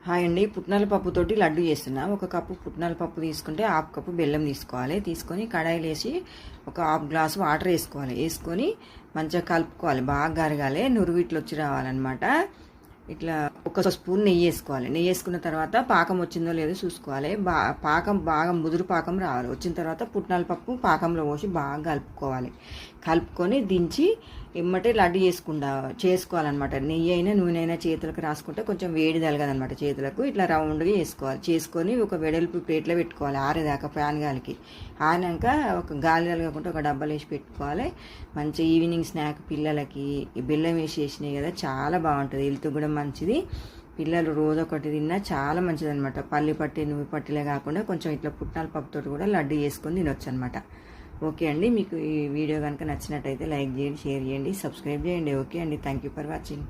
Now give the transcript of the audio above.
Hi అండి, పుట్నాల పప్పుతోటి లడ్డు చేస్తున్నా. ఒక కప్పు పుట్నాల పప్పు తీసుకుంటే హాఫ్ కప్పు బెల్లం తీసుకోవాలి. తీసుకొని కడాయిలు వేసి ఒక హాఫ్ గ్లాస్ వాటర్ వేసుకోవాలి. వేసుకొని మంచిగా కలుపుకోవాలి. బాగా గరగాలి, నురుగు ఇట్లా వచ్చి రావాలన్నమాట. ఇట్లా ఒక స్పూన్ నెయ్యి వేసుకోవాలి. నెయ్యి వేసుకున్న తర్వాత పాకం వచ్చిందో లేదో చూసుకోవాలి. పాకం బాగా ముదురు పాకం రావాలి. వచ్చిన తర్వాత పుట్నాల పప్పు పాకంలో పోసి బాగా కలుపుకోవాలి. కలుపుకొని దించి ఎమ్మటే లడ్డు చేసుకోవాలన్నమాట. నెయ్యి అయినా నూనె అయినా చేతులకు రాసుకుంటే కొంచెం వేడి తలగదనమాట చేతులకు. ఇట్లా రౌండ్గా చేసుకోవాలి. చేసుకొని ఒక వెడల్పు ప్లేట్లో పెట్టుకోవాలి. ఆరేదాకా ఫ్యాన్ గాలికి. ఆరినాక ఒక గాలి కలగకుండా ఒక డబ్బాలు వేసి పెట్టుకోవాలి. మంచి ఈవినింగ్ స్నాక్ పిల్లలకి బెల్లం వేసి చేసినాయి కదా, చాలా బాగుంటుంది. హెల్త్ కూడా మంచిది. పిల్లలు రోజు ఒకటి తిన్నా చాలా మంచిది అనమాట. పల్లి పట్టి నువ్వు పట్టిలే కాకుండా కొంచెం ఇట్లా పుట్నాల పప్పుతో కూడా లడ్డు చేసుకొని తినొచ్చు అనమాట. ఓకే అండి, మీకు ఈ వీడియో కనుక నచ్చినట్టయితే లైక్ చేయండి, షేర్ చేయండి, సబ్స్క్రైబ్ చేయండి. ఓకే అండి, థ్యాంక్ యూ ఫర్ వాచింగ్.